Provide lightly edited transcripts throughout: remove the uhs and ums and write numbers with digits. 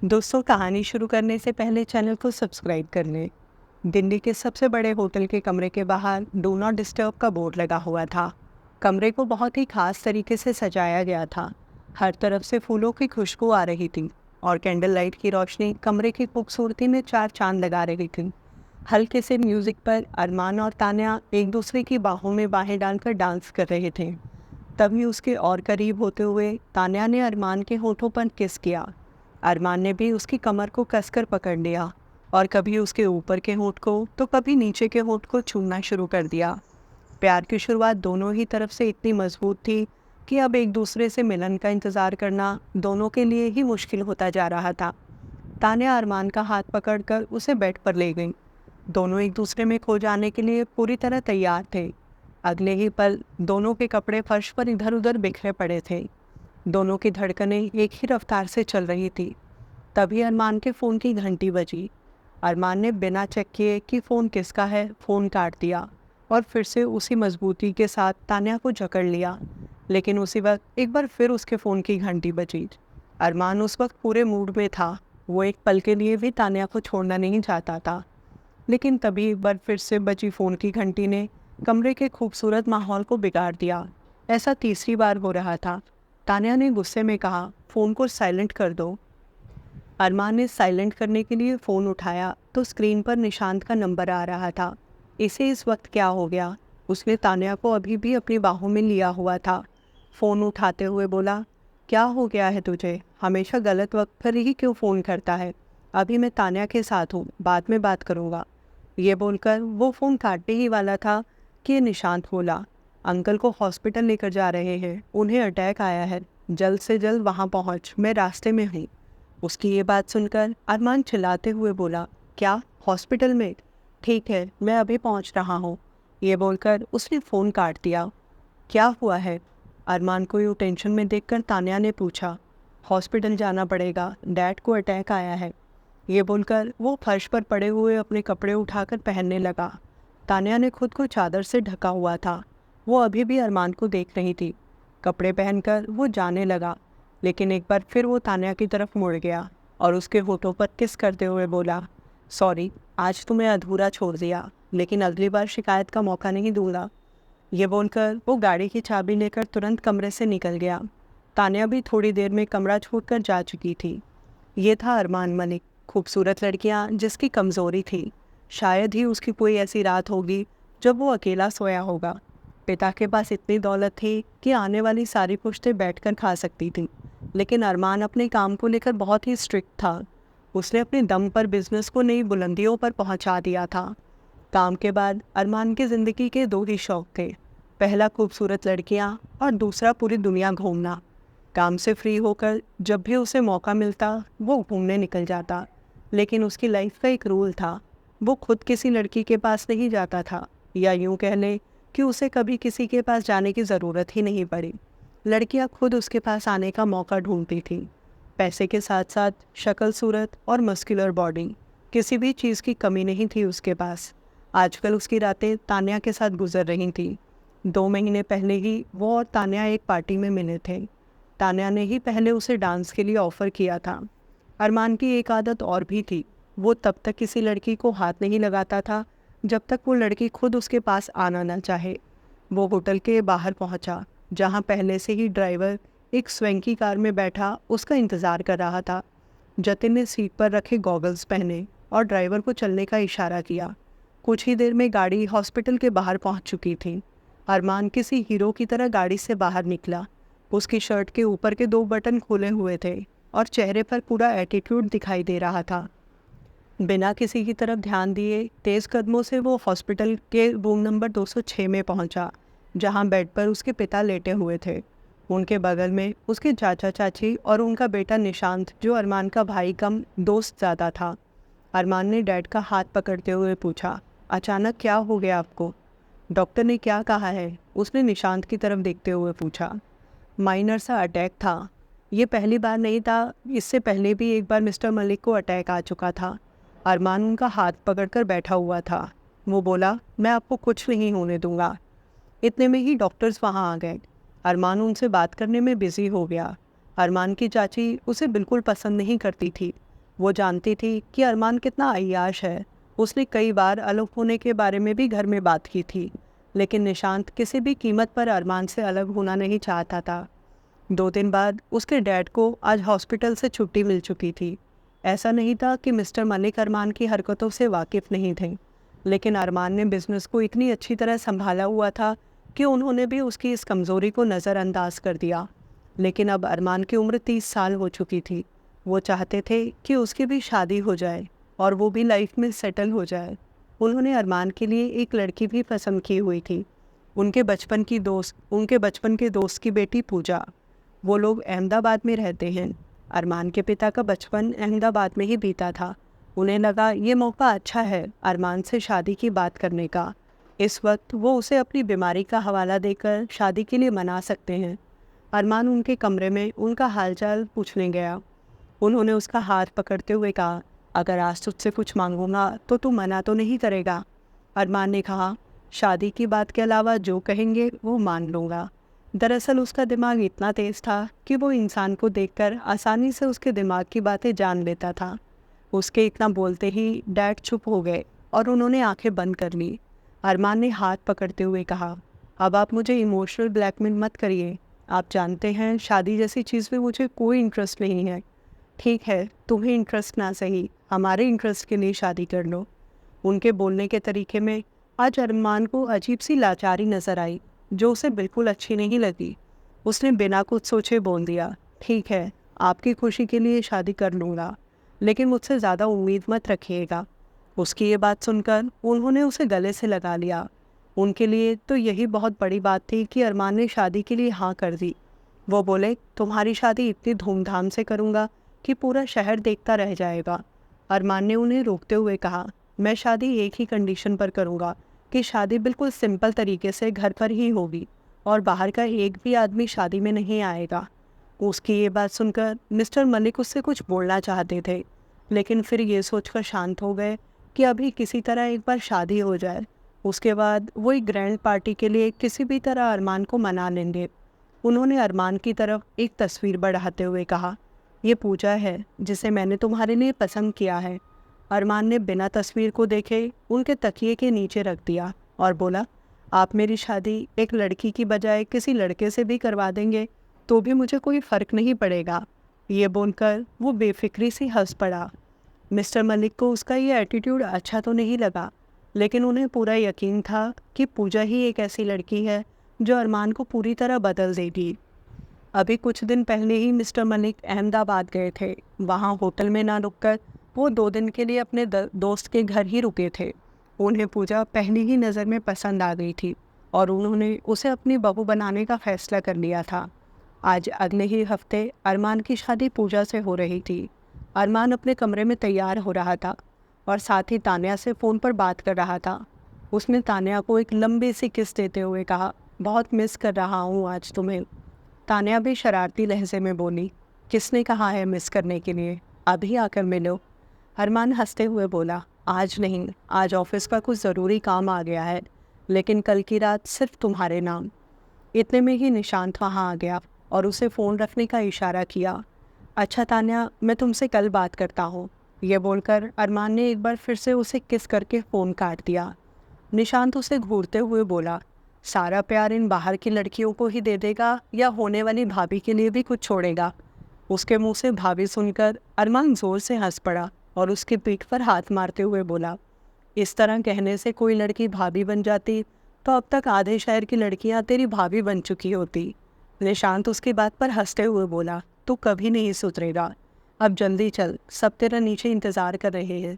दोस्तों, कहानी शुरू करने से पहले चैनल को सब्सक्राइब कर लें। दिल्ली के सबसे बड़े होटल के कमरे के बाहर डू नॉट डिस्टर्ब का बोर्ड लगा हुआ था। कमरे को बहुत ही खास तरीके से सजाया गया था। हर तरफ से फूलों की खुशबू आ रही थी और कैंडल लाइट की रोशनी कमरे की खूबसूरती में चार चांद लगा रही थी। हल्के से म्यूजिक पर अरमान और तान्या एक दूसरे की बाहों में बाहें डालकर डांस कर रहे थे। तभी उसके और करीब होते हुए तान्या ने अरमान के होठों पर किस किया। अरमान ने भी उसकी कमर को कसकर पकड़ लिया और कभी उसके ऊपर के होंठ को तो कभी नीचे के होंठ को छूना शुरू कर दिया। प्यार की शुरुआत दोनों ही तरफ से इतनी मजबूत थी कि अब एक दूसरे से मिलन का इंतज़ार करना दोनों के लिए ही मुश्किल होता जा रहा था। तान्या अरमान का हाथ पकड़कर उसे बेड पर ले गई। दोनों एक दूसरे में खो जाने के लिए पूरी तरह तैयार थे। अगले ही पल दोनों के कपड़े फर्श पर इधर उधर बिखरे पड़े थे। दोनों की धड़कनें एक ही रफ्तार से चल रही थी। तभी अरमान के फ़ोन की घंटी बजी। अरमान ने बिना चेक किए कि फ़ोन किसका है फ़ोन काट दिया और फिर से उसी मजबूती के साथ तान्या को जकड़ लिया। लेकिन उसी वक्त एक बार फिर उसके फ़ोन की घंटी बजी। अरमान उस वक्त पूरे मूड में था। वो एक पल के लिए भी तान्या को छोड़ना नहीं चाहता था। लेकिन तभी एक बार फिर से बजी फ़ोन की घंटी ने कमरे के खूबसूरत माहौल को बिगाड़ दिया। ऐसा तीसरी बार हो रहा था। तान्या ने गुस्से में कहा, फ़ोन को साइलेंट कर दो। अरमान ने साइलेंट करने के लिए फ़ोन उठाया तो स्क्रीन पर निशांत का नंबर आ रहा था। इसे इस वक्त क्या हो गया? उसने तान्या को अभी भी अपनी बाहों में लिया हुआ था। फ़ोन उठाते हुए बोला, क्या हो गया है तुझे? हमेशा गलत वक्त पर ही क्यों फ़ोन करता है? अभी मैं तान्या के साथ हूँ, बाद में बात करूँगा। ये बोलकर वो फ़ोन काटने ही वाला था कि निशांत बोला, अंकल को हॉस्पिटल लेकर जा रहे हैं, उन्हें अटैक आया है, जल्द से जल्द वहाँ पहुँच, मैं रास्ते में हूँ। उसकी ये बात सुनकर अरमान चिल्लाते हुए बोला, क्या हॉस्पिटल में? ठीक है, मैं अभी पहुंच रहा हूँ। ये बोलकर उसने फ़ोन काट दिया। क्या हुआ है? अरमान को यूँ टेंशन में देखकर तान्या ने पूछा। हॉस्पिटल जाना पड़ेगा, डैड को अटैक आया है। ये बोलकर वो फर्श पर पड़े हुए अपने कपड़े उठाकर पहनने लगा। तान्या ने खुद को चादर से ढका हुआ था। वो अभी भी अरमान को देख रही थी। कपड़े पहनकर वो जाने लगा, लेकिन एक बार फिर वो तान्या की तरफ मुड़ गया और उसके होठों पर किस करते हुए बोला, सॉरी, आज तुम्हें अधूरा छोड़ दिया, लेकिन अगली बार शिकायत का मौका नहीं दूंगा। ये बोलकर वो गाड़ी की चाबी लेकर तुरंत कमरे से निकल गया। तान्या भी थोड़ी देर में कमरा छोड़कर जा चुकी थी। ये था अरमान मलिक, खूबसूरत लड़कियां जिसकी कमज़ोरी थी। शायद ही उसकी कोई ऐसी रात होगी जब वो अकेला सोया होगा। पिता के पास इतनी दौलत थी कि आने वाली सारी पुश्तें बैठकर खा सकती थी, लेकिन अरमान अपने काम को लेकर बहुत ही स्ट्रिक्ट था। उसने अपने दम पर बिजनेस को नई बुलंदियों पर पहुंचा दिया था। काम के बाद अरमान की ज़िंदगी के दो ही शौक थे, पहला खूबसूरत लड़कियां और दूसरा पूरी दुनिया घूमना। काम से फ्री होकर जब भी उसे मौका मिलता वो घूमने निकल जाता। लेकिन उसकी लाइफ का एक रूल था, वो खुद किसी लड़की के पास नहीं जाता था, या यूँ कह लें कि उसे कभी किसी के पास जाने की ज़रूरत ही नहीं पड़ी। लड़कियां खुद उसके पास आने का मौका ढूंढती थी। पैसे के साथ साथ शक्ल सूरत और मस्कुलर बॉडी, किसी भी चीज़ की कमी नहीं थी उसके पास। आजकल उसकी रातें तान्या के साथ गुजर रही थी। 2 महीने पहले ही वो और तान्या एक पार्टी में मिले थे। तान्या ने ही पहले उसे डांस के लिए ऑफ़र किया था। अरमान की एक आदत और भी थी, वो तब तक किसी लड़की को हाथ नहीं लगाता था जब तक वो लड़की खुद उसके पास आना न चाहे। वो होटल के बाहर पहुंचा, जहां पहले से ही ड्राइवर एक स्वेंकी कार में बैठा उसका इंतज़ार कर रहा था। जतिन ने सीट पर रखे गॉगल्स पहने और ड्राइवर को चलने का इशारा किया। कुछ ही देर में गाड़ी हॉस्पिटल के बाहर पहुंच चुकी थी। अरमान किसी हीरो की तरह गाड़ी से बाहर निकला। उसकी शर्ट के ऊपर के 2 बटन खुले हुए थे और चेहरे पर पूरा एटीट्यूड दिखाई दे रहा था। बिना किसी की तरफ ध्यान दिए तेज़ कदमों से वो हॉस्पिटल के रूम नंबर 206 में पहुंचा, जहां बेड पर उसके पिता लेटे हुए थे। उनके बगल में उसके चाचा चाची और उनका बेटा निशांत, जो अरमान का भाई कम दोस्त ज़्यादा था। अरमान ने डैड का हाथ पकड़ते हुए पूछा, अचानक क्या हो गया आपको? डॉक्टर ने क्या कहा है? उसने निशांत की तरफ देखते हुए पूछा। माइनर सा अटैक था। ये पहली बार नहीं था, इससे पहले भी एक बार मिस्टर मलिक को अटैक आ चुका था। अरमान उनका हाथ पकड़कर बैठा हुआ था। वो बोला, मैं आपको कुछ नहीं होने दूंगा। इतने में ही डॉक्टर्स वहाँ आ गए। अरमान उनसे बात करने में बिजी हो गया। अरमान की चाची उसे बिल्कुल पसंद नहीं करती थी, वो जानती थी कि अरमान कितना अय्याश है। उसने कई बार अलग होने के बारे में भी घर में बात की थी, लेकिन निशांत किसी भी कीमत पर अरमान से अलग होना नहीं चाहता था। 2 दिन बाद उसके डैड को आज हॉस्पिटल से छुट्टी मिल चुकी थी। ऐसा नहीं था कि मिस्टर मलिक अरमान की हरकतों से वाकिफ़ नहीं थे, लेकिन अरमान ने बिजनेस को इतनी अच्छी तरह संभाला हुआ था कि उन्होंने भी उसकी इस कमज़ोरी को नज़रअंदाज कर दिया। लेकिन अब अरमान की उम्र 30 साल हो चुकी थी। वो चाहते थे कि उसकी भी शादी हो जाए और वो भी लाइफ में सेटल हो जाए। उन्होंने अरमान के लिए एक लड़की भी पसंद की हुई थी, उनके बचपन के दोस्त की बेटी पूजा। वो लोग अहमदाबाद में रहते हैं। अरमान के पिता का बचपन अहमदाबाद में ही बीता था। उन्हें लगा ये मौका अच्छा है अरमान से शादी की बात करने का। इस वक्त वो उसे अपनी बीमारी का हवाला देकर शादी के लिए मना सकते हैं। अरमान उनके कमरे में उनका हालचाल पूछने गया। उन्होंने उसका हाथ पकड़ते हुए कहा, अगर आज तुझसे कुछ मांगूंगा तो तू मना तो नहीं करेगा? अरमान ने कहा, शादी की बात के अलावा जो कहेंगे वो मान लूँगा। दरअसल उसका दिमाग इतना तेज़ था कि वो इंसान को देखकर आसानी से उसके दिमाग की बातें जान लेता था। उसके इतना बोलते ही डैड चुप हो गए और उन्होंने आंखें बंद कर ली। अरमान ने हाथ पकड़ते हुए कहा, अब आप मुझे इमोशनल ब्लैकमेल मत करिए। आप जानते हैं शादी जैसी चीज़ में मुझे कोई इंटरेस्ट नहीं है। ठीक है, तुम्हें इंटरेस्ट ना सही, हमारे इंटरेस्ट के लिए शादी कर लो। उनके बोलने के तरीके में आज अरमान को अजीब सी लाचारी नज़र आई, जो उसे बिल्कुल अच्छी नहीं लगी। उसने बिना कुछ सोचे बोल दिया, ठीक है, आपकी खुशी के लिए शादी कर लूँगा, लेकिन मुझसे ज़्यादा उम्मीद मत रखिएगा। उसकी ये बात सुनकर उन्होंने उसे गले से लगा लिया। उनके लिए तो यही बहुत बड़ी बात थी कि अरमान ने शादी के लिए हाँ कर दी। वो बोले, तुम्हारी शादी इतनी धूमधाम से करूँगा कि पूरा शहर देखता रह जाएगा। अरमान ने उन्हें रोकते हुए कहा, मैं शादी एक ही कंडीशन पर करूँगा कि शादी बिल्कुल सिंपल तरीके से घर पर ही होगी और बाहर का एक भी आदमी शादी में नहीं आएगा। उसकी ये बात सुनकर मिस्टर मलिक उससे कुछ बोलना चाहते थे, लेकिन फिर ये सोचकर शांत हो गए कि अभी किसी तरह एक बार शादी हो जाए, उसके बाद वो एक ग्रैंड पार्टी के लिए किसी भी तरह अरमान को मना लेंगे। उन्होंने अरमान की तरफ एक तस्वीर बढ़ाते हुए कहा, ये पूजा है जिसे मैंने तुम्हारे लिए पसंद किया है। अरमान ने बिना तस्वीर को देखे उनके तकिए के नीचे रख दिया और बोला, आप मेरी शादी एक लड़की की बजाय किसी लड़के से भी करवा देंगे तो भी मुझे कोई फ़र्क नहीं पड़ेगा। ये बोलकर वो बेफिक्री से हंस पड़ा। मिस्टर मलिक को उसका ये एटीट्यूड अच्छा तो नहीं लगा, लेकिन उन्हें पूरा यकीन था कि पूजा ही एक ऐसी लड़की है जो अरमान को पूरी तरह बदल देगी। अभी कुछ दिन पहले ही मिस्टर मलिक अहमदाबाद गए थे। वहाँ होटल में ना रुककर वो 2 दिन के लिए अपने दोस्त के घर ही रुके थे। उन्हें पूजा पहली ही नज़र में पसंद आ गई थी और उन्होंने उसे अपनी बहू बनाने का फैसला कर लिया था। आज अगले ही हफ्ते अरमान की शादी पूजा से हो रही थी। अरमान अपने कमरे में तैयार हो रहा था और साथ ही तान्या से फ़ोन पर बात कर रहा था। उसने तान्या को एक लंबी सी किस देते हुए कहा, बहुत मिस कर रहा हूँ आज तुम्हें। तान्या भी शरारती लहजे में बोली, किसने कहा है मिस करने के लिए, अभी आकर मिलो। अरमान हंसते हुए बोला, आज नहीं, आज ऑफिस का कुछ ज़रूरी काम आ गया है, लेकिन कल की रात सिर्फ तुम्हारे नाम। इतने में ही निशांत वहाँ आ गया और उसे फ़ोन रखने का इशारा किया। अच्छा तान्या, मैं तुमसे कल बात करता हूँ। ये बोलकर अरमान ने एक बार फिर से उसे किस करके फ़ोन काट दिया। निशांत उसे घूरते हुए बोला, सारा प्यार इन बाहर की लड़कियों को ही दे देगा या होने वाली भाभी के लिए भी कुछ छोड़ेगा? उसके मुंह से भाभी सुनकर अरमान ज़ोर से हंस पड़ा और उसकी पीठ पर हाथ मारते हुए बोला, इस तरह कहने से कोई लड़की भाभी बन जाती तो अब तक आधे शहर की लड़कियां तेरी भाभी बन चुकी होती। निशांत उसकी बात पर हंसते हुए बोला, तू कभी नहीं सुधरेगा, अब जल्दी चल, सब तेरा नीचे इंतज़ार कर रहे हैं।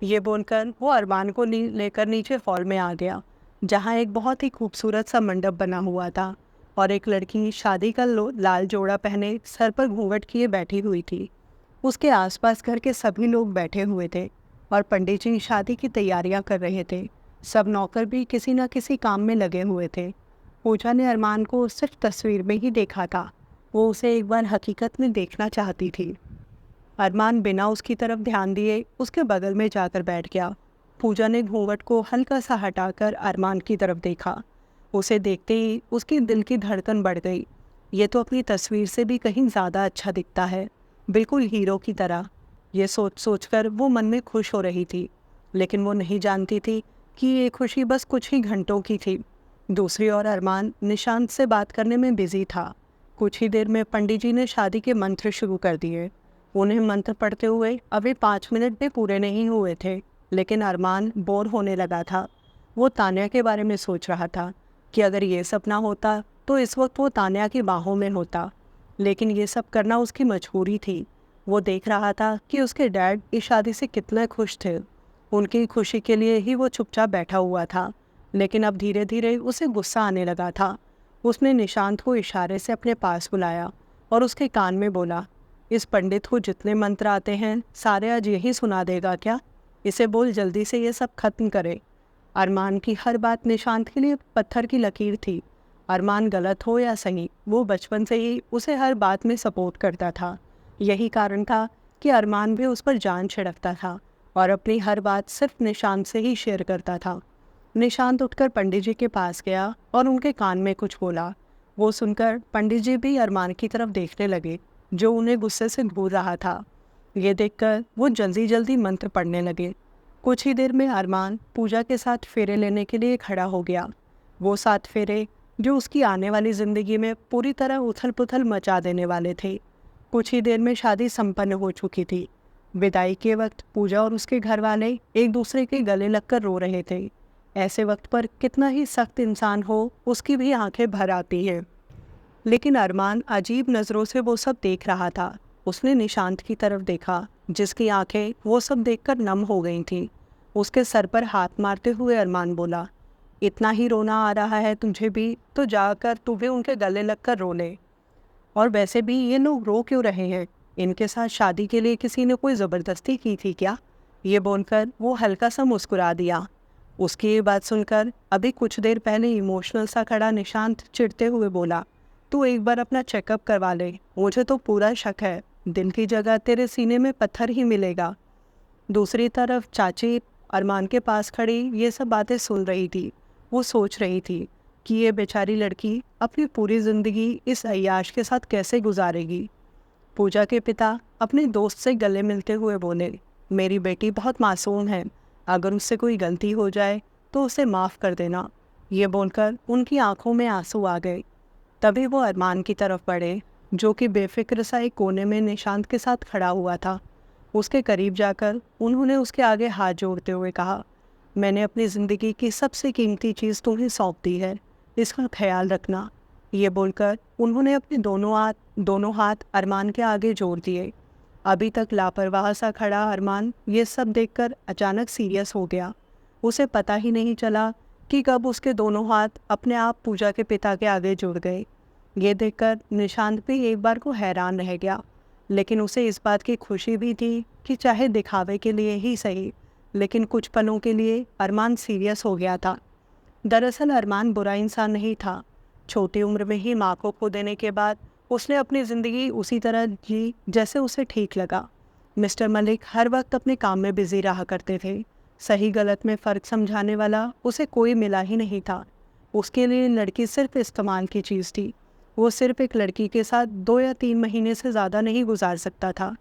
ये बोलकर वो अरमान को लेकर नीचे हॉल में आ गया, जहाँ एक बहुत ही खूबसूरत सा मंडप बना हुआ था और एक लड़की शादी का लाल जोड़ा पहने सर पर घूंघट किए बैठी हुई थी। उसके आसपास घर के सभी लोग बैठे हुए थे और पंडित जी शादी की तैयारियां कर रहे थे। सब नौकर भी किसी न किसी काम में लगे हुए थे। पूजा ने अरमान को सिर्फ तस्वीर में ही देखा था, वो उसे एक बार हकीकत में देखना चाहती थी। अरमान बिना उसकी तरफ ध्यान दिए उसके बगल में जाकर बैठ गया। पूजा ने घूंघट को हल्का सा हटाकर अरमान की तरफ देखा। उसे देखते ही उसकी दिल की धड़कन बढ़ गई। ये तो अपनी तस्वीर से भी कहीं ज़्यादा अच्छा दिखता है, बिल्कुल हीरो की तरह। ये सोच सोचकर वो मन में खुश हो रही थी, लेकिन वो नहीं जानती थी कि ये खुशी बस कुछ ही घंटों की थी। दूसरी ओर अरमान निशांत से बात करने में बिजी था। कुछ ही देर में पंडित जी ने शादी के मंत्र शुरू कर दिए। उन्हें मंत्र पढ़ते हुए अभी 5 मिनट भी पूरे नहीं हुए थे, लेकिन अरमान बोर होने लगा था। वो तान्या के बारे में सोच रहा था कि अगर ये सपना होता तो इस वक्त वो तान्या की बाहों में होता, लेकिन ये सब करना उसकी मजबूरी थी। वो देख रहा था कि उसके डैड इस शादी से कितने खुश थे। उनकी खुशी के लिए ही वो चुपचाप बैठा हुआ था, लेकिन अब धीरे धीरे उसे गुस्सा आने लगा था। उसने निशांत को इशारे से अपने पास बुलाया और उसके कान में बोला, इस पंडित को जितने मंत्र आते हैं सारे आज यही सुना देगा क्या? इसे बोल जल्दी से ये सब खत्म करे। अरमान की हर बात निशांत के लिए पत्थर की लकीर थी। अरमान गलत हो या सही, वो बचपन से ही उसे हर बात में सपोर्ट करता था। यही कारण था कि अरमान भी उस पर जान छिड़कता था और अपनी हर बात सिर्फ निशांत से ही शेयर करता था। निशांत उठकर पंडित जी के पास गया और उनके कान में कुछ बोला। वो सुनकर पंडित जी भी अरमान की तरफ देखने लगे, जो उन्हें गुस्से से घूर रहा था। ये देखकर वो जल्दी जल्दी मंत्र पढ़ने लगे। कुछ ही देर में अरमान पूजा के साथ फेरे लेने के लिए खड़ा हो गया। वो 7 फेरे जो उसकी आने वाली ज़िंदगी में पूरी तरह उथल पुथल मचा देने वाले थे। कुछ ही देर में शादी संपन्न हो चुकी थी। विदाई के वक्त पूजा और उसके घर वाले एक दूसरे के गले लगकर रो रहे थे। ऐसे वक्त पर कितना ही सख्त इंसान हो, उसकी भी आंखें भर आती हैं। लेकिन अरमान अजीब नज़रों से वो सब देख रहा था। उसने निशांत की तरफ देखा, जिसकी आंखें वो सब देखकर नम हो गई थीं। उसके सर पर हाथ मारते हुए अरमान बोला, इतना ही रोना आ रहा है तुझे भी, तो जाकर तू भी उनके गले लगकर रो ले। और वैसे भी ये लोग रो क्यों रहे हैं? इनके साथ शादी के लिए किसी ने कोई ज़बरदस्ती की थी क्या? ये बोलकर वो हल्का सा मुस्कुरा दिया। उसकी ये बात सुनकर अभी कुछ देर पहले इमोशनल सा खड़ा निशांत चिढ़ते हुए बोला, तू एक बार अपना चेकअप करवा ले, मुझे तो पूरा शक है दिल की जगह तेरे सीने में पत्थर ही मिलेगा। दूसरी तरफ चाची अरमान के पास खड़ी ये सब बातें सुन रही थी। वो सोच रही थी कि ये बेचारी लड़की अपनी पूरी ज़िंदगी इस अय्याश के साथ कैसे गुजारेगी। पूजा के पिता अपने दोस्त से गले मिलते हुए बोले, मेरी बेटी बहुत मासूम है, अगर उससे कोई गलती हो जाए तो उसे माफ़ कर देना। ये बोलकर उनकी आंखों में आंसू आ गए। तभी वो अरमान की तरफ बढ़े, जो कि बेफिक्र सा एक कोने में निशांत के साथ खड़ा हुआ था। उसके करीब जाकर उन्होंने उसके आगे हाथ जोड़ते हुए कहा, मैंने अपनी ज़िंदगी की सबसे कीमती चीज़ तुम्हें सौंप दी है, इसका ख्याल रखना। ये बोलकर उन्होंने अपने दोनों हाथ अरमान के आगे जोड़ दिए। अभी तक लापरवाह सा खड़ा अरमान ये सब देखकर अचानक सीरियस हो गया। उसे पता ही नहीं चला कि कब उसके दोनों हाथ अपने आप पूजा के पिता के आगे जुड़ गए। ये देखकर निशांत भी एक बार को हैरान रह गया, लेकिन उसे इस बात की खुशी भी थी कि चाहे दिखावे के लिए ही सही, लेकिन कुछ पलों के लिए अरमान सीरियस हो गया था। दरअसल अरमान बुरा इंसान नहीं था। छोटी उम्र में ही माँ को खो देने के बाद उसने अपनी ज़िंदगी उसी तरह जी जैसे उसे ठीक लगा। मिस्टर मलिक हर वक्त अपने काम में बिजी रहा करते थे। सही गलत में फ़र्क समझाने वाला उसे कोई मिला ही नहीं था। उसके लिए लड़की सिर्फ इस्तेमाल की चीज़ थी। वो सिर्फ एक लड़की के साथ 2 या 3 महीने से ज़्यादा नहीं गुजार सकता था।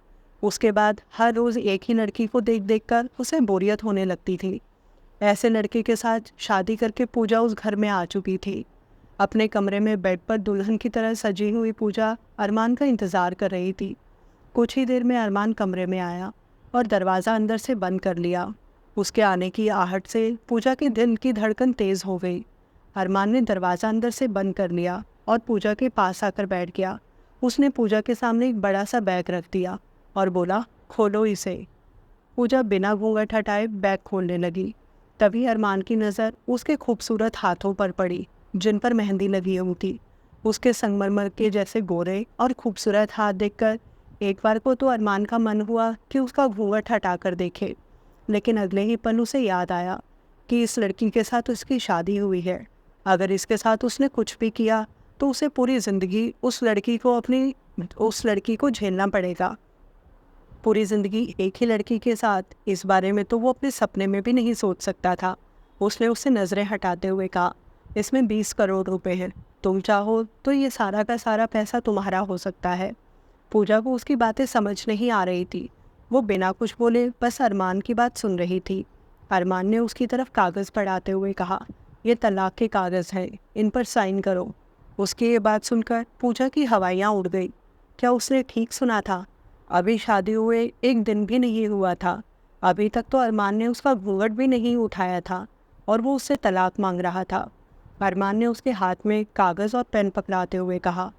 उसके बाद हर रोज़ एक ही लड़की को देख देख कर उसे बोरियत होने लगती थी। ऐसे लड़के के साथ शादी करके पूजा उस घर में आ चुकी थी। अपने कमरे में बेड पर दुल्हन की तरह सजी हुई पूजा अरमान का इंतज़ार कर रही थी। कुछ ही देर में अरमान कमरे में आया और दरवाज़ा अंदर से बंद कर लिया। उसके आने की आहट से पूजा के दिल की धड़कन तेज़ हो गई। अरमान ने दरवाज़ा अंदर से बंद कर लिया और पूजा के पास आकर बैठ गया। उसने पूजा के सामने एक बड़ा सा बैग रख दिया और बोला, खोलो इसे। पूजा बिना घूंघट हटाए बैग खोलने लगी। तभी अरमान की नज़र उसके खूबसूरत हाथों पर पड़ी, जिन पर मेहंदी लगी हुई थी। उसके संगमरमर के जैसे गोरे और खूबसूरत हाथ देखकर एक बार को तो अरमान का मन हुआ कि उसका घूंघट हटा कर देखे, लेकिन अगले ही पल उसे याद आया कि इस लड़की के साथ उसकी शादी हुई है। अगर इसके साथ उसने कुछ भी किया तो उसे पूरी ज़िंदगी उस लड़की को झेलना पड़ेगा। पूरी ज़िंदगी एक ही लड़की के साथ, इस बारे में तो वो अपने सपने में भी नहीं सोच सकता था। उसने उससे नज़रें हटाते हुए कहा, इसमें 20 करोड़ रुपए हैं, तुम चाहो तो ये सारा का सारा पैसा तुम्हारा हो सकता है। पूजा को उसकी बातें समझ नहीं आ रही थी। वो बिना कुछ बोले बस अरमान की बात सुन रही थी। अरमान ने उसकी तरफ कागज़ बढ़ाते हुए कहा, ये तलाक के कागज़ हैं, इन पर साइन करो। उसकी ये बात सुनकर पूजा की हवाइयाँ उड़ गई। क्या उसने ठीक सुना था? अभी शादी हुए एक दिन भी नहीं हुआ था। अभी तक तो अरमान ने उसका घूंघट भी नहीं उठाया था और वो उससे तलाक मांग रहा था। अरमान ने उसके हाथ में कागज़ और पेन पकड़ाते हुए कहा,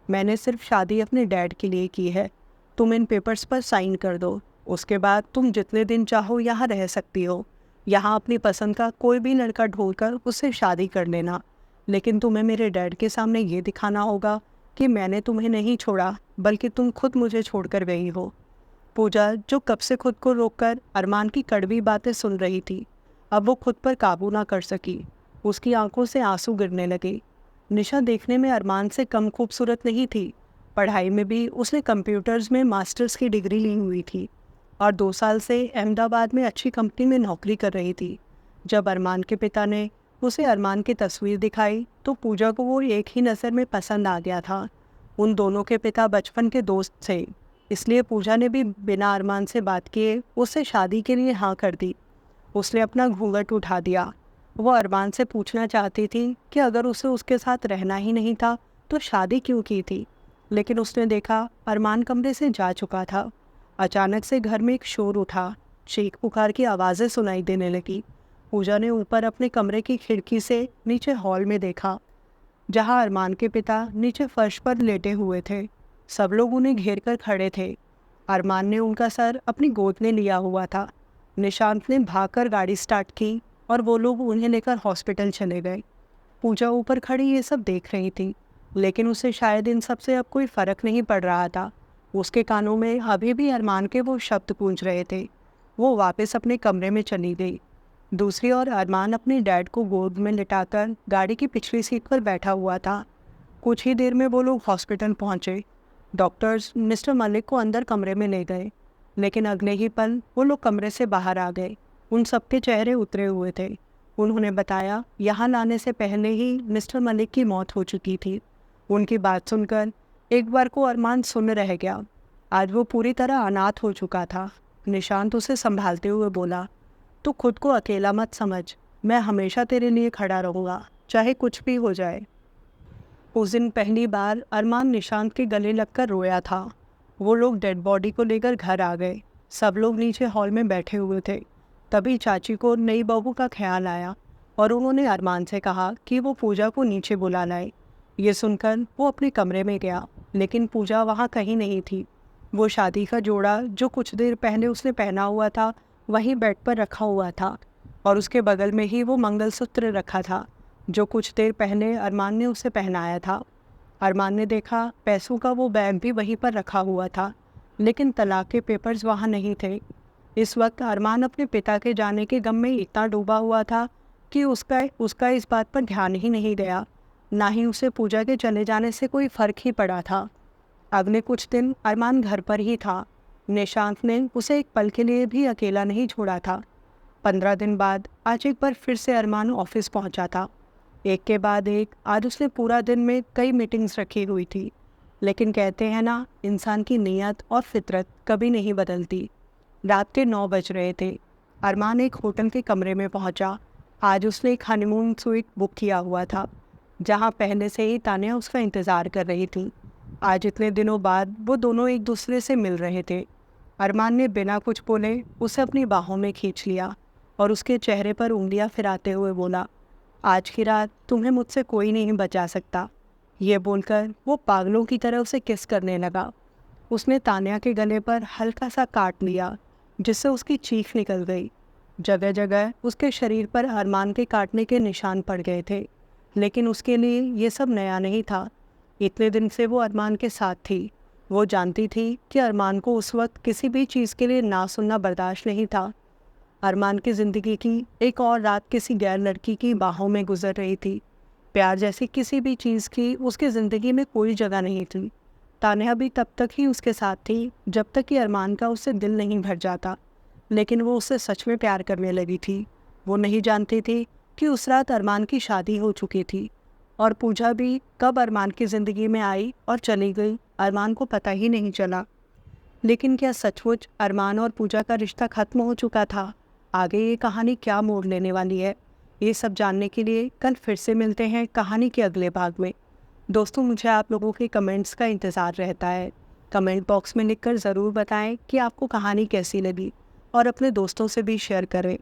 मैंने सिर्फ शादी अपने डैड के लिए की है। तुम इन पेपर्स पर साइन कर दो। उसके बाद तुम जितने दिन चाहो यहाँ रह सकती हो। यहाँ अपनी पसंद का कोई भी लड़का ढूंढकर उससे शादी कर लेना। लेकिन तुम्हें मेरे डैड के सामने ये दिखाना होगा कि मैंने तुम्हें नहीं छोड़ा, बल्कि तुम खुद मुझे छोड़कर गई हो। पूजा, जो कब से खुद को रोककर अरमान की कड़वी बातें सुन रही थी, अब वो खुद पर काबू ना कर सकी। उसकी आंखों से आंसू गिरने लगे। निशा देखने में अरमान से कम खूबसूरत नहीं थी। पढ़ाई में भी उसने कंप्यूटर्स में मास्टर्स की डिग्री ली हुई थी और 2 साल से अहमदाबाद में अच्छी कंपनी में नौकरी कर रही थी। जब अरमान के पिता ने उसे अरमान की तस्वीर दिखाई तो पूजा को वो एक ही नज़र में पसंद आ गया था। उन दोनों के पिता बचपन के दोस्त थे, इसलिए पूजा ने भी बिना अरमान से बात किए उससे शादी के लिए हाँ कर दी। उसने अपना घूंघट उठा दिया। वो अरमान से पूछना चाहती थी कि अगर उसे उसके साथ रहना ही नहीं था तो शादी क्यों की थी, लेकिन उसने देखा अरमान कमरे से जा चुका था। अचानक से घर में एक शोर उठा। चीख पुकार की आवाज़ें सुनाई देने लगी। पूजा ने ऊपर अपने कमरे की खिड़की से नीचे हॉल में देखा, जहां अरमान के पिता नीचे फर्श पर लेटे हुए थे। सब लोग उन्हें घेर कर खड़े थे। अरमान ने उनका सर अपनी गोद में लिया हुआ था। निशांत ने भागकर गाड़ी स्टार्ट की और वो लोग उन्हें लेकर हॉस्पिटल चले गए। पूजा ऊपर खड़ी ये सब देख रही थी, लेकिन उसे शायद इन सब से अब कोई फ़र्क नहीं पड़ रहा था। उसके कानों में अभी भी अरमान के वो शब्द गूंज रहे थे। वो वापस अपने कमरे में चली गई। दूसरी ओर अरमान अपने डैड को गोद में लिटाकर गाड़ी की पिछली सीट पर बैठा हुआ था। कुछ ही देर में वो लोग हॉस्पिटल पहुंचे। डॉक्टर्स मिस्टर मलिक को अंदर कमरे में ले गए, लेकिन अगले ही पल वो लोग कमरे से बाहर आ गए। उन सबके चेहरे उतरे हुए थे। उन्होंने बताया यहाँ लाने से पहले ही मिस्टर मलिक की मौत हो चुकी थी। उनकी बात सुनकर एक बार को अरमान सुन रह गया। आज वो पूरी तरह अनाथ हो चुका था। निशांत उसे संभालते हुए बोला, तू खुद को अकेला मत समझ, मैं हमेशा तेरे लिए खड़ा रहूँगा, चाहे कुछ भी हो जाए। उस दिन पहली बार अरमान निशांत के गले लगकर रोया था। वो लोग डेड बॉडी को लेकर घर आ गए। सब लोग नीचे हॉल में बैठे हुए थे। तभी चाची को नई बहू का ख्याल आया और उन्होंने अरमान से कहा कि वो पूजा को नीचे बुला लाए। ये सुनकर वो अपने कमरे में गया, लेकिन पूजा वहाँ कहीं नहीं थी। वो शादी का जोड़ा जो कुछ देर पहले उसने पहना हुआ था वहीं बेड पर रखा हुआ था और उसके बगल में ही वो मंगलसूत्र रखा था जो कुछ देर पहले अरमान ने उसे पहनाया था। अरमान ने देखा पैसों का वो बैग भी वहीं पर रखा हुआ था, लेकिन तलाक के पेपर्स वहाँ नहीं थे। इस वक्त अरमान अपने पिता के जाने के गम में इतना डूबा हुआ था कि उसका इस बात पर ध्यान ही नहीं गया। ना ही उसे पूजा के चले जाने से कोई फ़र्क ही पड़ा था। अगले कुछ दिन अरमान घर पर ही था। निशांत ने उसे एक पल के लिए भी अकेला नहीं छोड़ा था। 15 दिन बाद आज एक बार फिर से अरमान ऑफिस पहुंचा था। एक के बाद एक आज उसने पूरा दिन में कई मीटिंग्स रखी हुई थी, लेकिन कहते हैं ना, इंसान की नीयत और फितरत कभी नहीं बदलती। रात के 9 बज रहे थे। अरमान एक होटल के कमरे में पहुंचा। आज उसने एक हनीमून स्वीट बुक किया हुआ था, जहां पहले से ही तानिया उसका इंतज़ार कर रही थी। आज इतने दिनों बाद वो दोनों एक दूसरे से मिल रहे थे। अरमान ने बिना कुछ बोले उसे अपनी बाहों में खींच लिया और उसके चेहरे पर उंगलियां फिराते हुए बोला, आज की रात तुम्हें मुझसे कोई नहीं बचा सकता। ये बोलकर वो पागलों की तरह उसे किस करने लगा। उसने तानिया के गले पर हल्का सा काट लिया, जिससे उसकी चीख निकल गई। जगह जगह उसके शरीर पर अरमान के काटने के निशान पड़ गए थे, लेकिन उसके लिए ये सब नया नहीं था। इतने दिन से वो अरमान के साथ थी। वो जानती थी कि अरमान को उस वक्त किसी भी चीज़ के लिए ना सुनना बर्दाश्त नहीं था। अरमान की ज़िंदगी की एक और रात किसी गैर लड़की की बाहों में गुजर रही थी। प्यार जैसी किसी भी चीज़ की उसकी ज़िंदगी में कोई जगह नहीं थी। तानिया भी तब तक ही उसके साथ थी जब तक कि अरमान का उससे दिल नहीं भर जाता, लेकिन वो उससे सच में प्यार करने लगी थी। वो नहीं जानती थी कि उस रात अरमान की शादी हो चुकी थी और पूजा भी कब अरमान की ज़िंदगी में आई और चली गई अरमान को पता ही नहीं चला। लेकिन क्या सचमुच अरमान और पूजा का रिश्ता खत्म हो चुका था? आगे ये कहानी क्या मोड़ लेने वाली है, ये सब जानने के लिए कल फिर से मिलते हैं कहानी के अगले भाग में। दोस्तों, मुझे आप लोगों के कमेंट्स का इंतज़ार रहता है। कमेंट बॉक्स में लिखकर ज़रूर बताएं कि आपको कहानी कैसी लगी और अपने दोस्तों से भी शेयर करें।